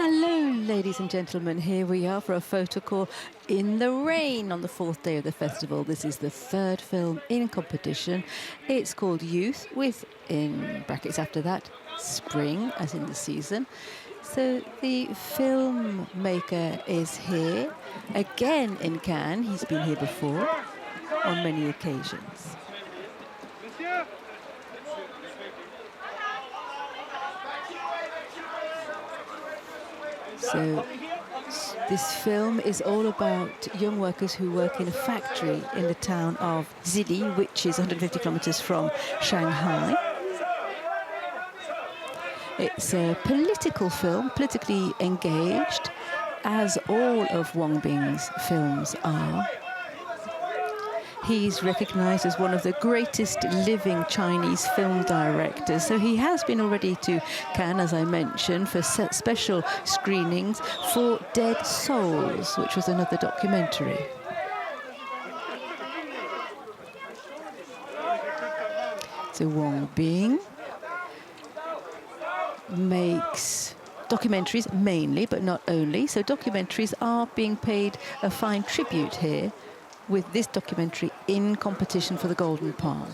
Hello, ladies and gentlemen. Here we are for a photo call in the rain on the fourth day of the festival. This is the third film in competition. It's called Youth, with, in brackets after that, spring, as in the season. So the filmmaker is here, again in Cannes. He's been here before on many occasions. So this film is all about young workers who work in a factory in the town of Zili, which is 150 kilometers from Shanghai. It's a political film, politically engaged, as all of Wang Bing's films are. He's recognized as one of the greatest living Chinese film directors. So he has been already to Cannes, as I mentioned, for special screenings for Dead Souls, which was another documentary. So Wang Bing makes documentaries mainly, but not only. So documentaries are being paid a fine tribute here, with this documentary in competition for the Golden Palm.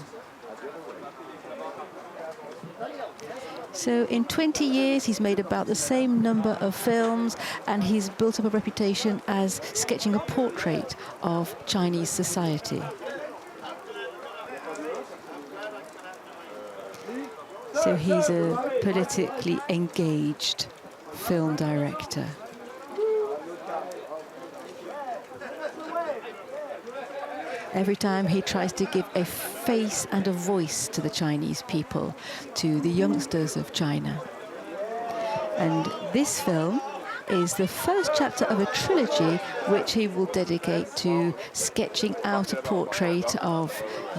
So in 20 years, he's made about the same number of films, and he's built up a reputation as sketching a portrait of Chinese society. So he's a politically engaged film director. Every time he tries to give a face and a voice to the Chinese people, to the youngsters of China. And this film is the first chapter of a trilogy which he will dedicate to sketching out a portrait of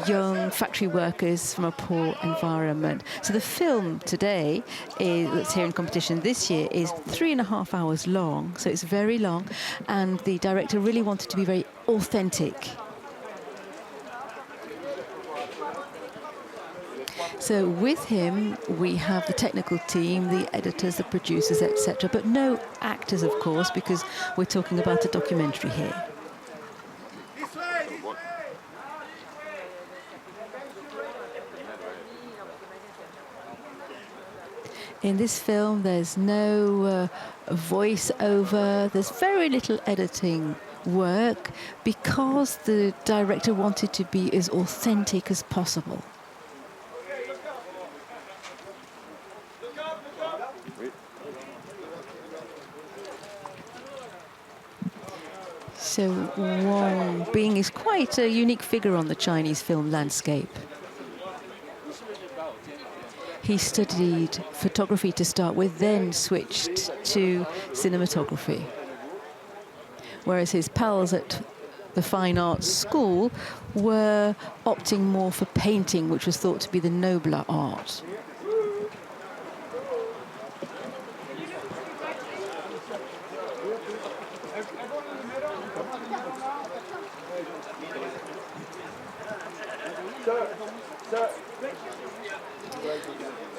young factory workers from a poor environment. So the film today, that's here in competition this year, is 3.5 hours long, so it's very long, and the director really wanted to be very authentic. So with him, we have the technical team, the editors, the producers, etc., but no actors, of course, because we're talking about a documentary here. In this film, there's no voice-over, there's very little editing work, because the director wanted to be as authentic as possible. So Wang Bing is quite a unique figure on the Chinese film landscape. He studied photography to start with, then switched to cinematography. Whereas his pals at the Fine Arts School were opting more for painting, which was thought to be the nobler art.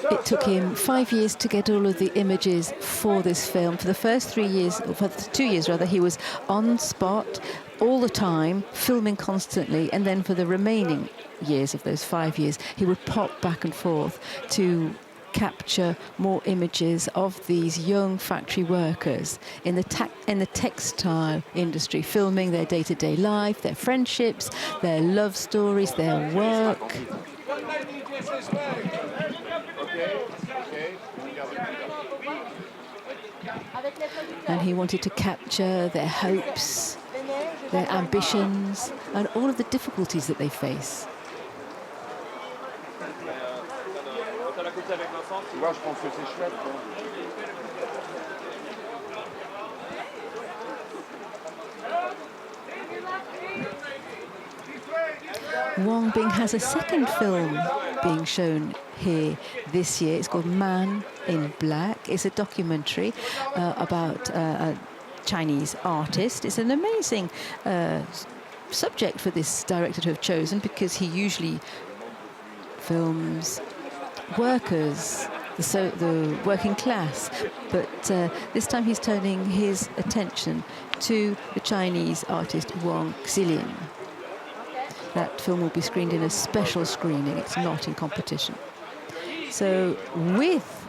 It took him 5 years to get all of the images for this film. For the first 3 years, or for 2 years rather, he was on spot all the time, filming constantly, and then for the remaining years of those 5 years, he would pop back and forth to capture more images of these young factory workers in the textile industry, filming their day-to-day life, their friendships, their love stories, their work. And he wanted to capture their hopes, their ambitions, and all of the difficulties that they face. Wang Bing has a second film being shown here this year. It's called Man in Black. It's a documentary about a Chinese artist. It's an amazing subject for this director to have chosen, because he usually films workers the working class. But this time he's turning his attention to the Chinese artist Wang. That film will be screened in a special screening. It's not in competition. So with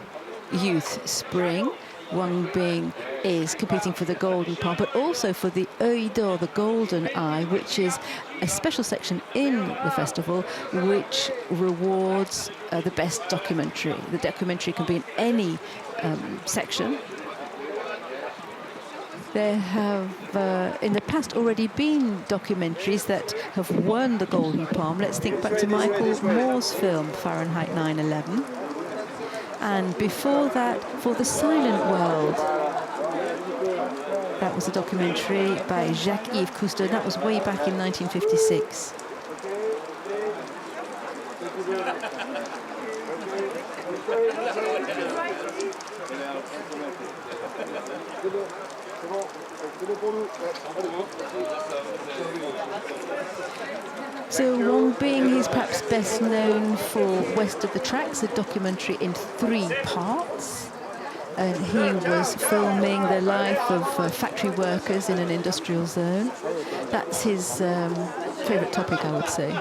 Youth Spring, Wang Bing is competing for the Golden Palm, but also for the Œil d'Or, the Golden Eye, which is a special section in the festival which rewards the best documentary. The documentary can be in any section. There have, in the past, already been documentaries that have won the Golden Palm. Let's think back to Michael Moore's film, Fahrenheit 9/11. And before that, For the Silent World. That was a documentary by Jacques-Yves Cousteau. That was way back in 1956. So Wang Bing is perhaps best known for West of the Tracks, a documentary in 3 parts. And he was filming the life of factory workers in an industrial zone. That's his favourite topic, I would say.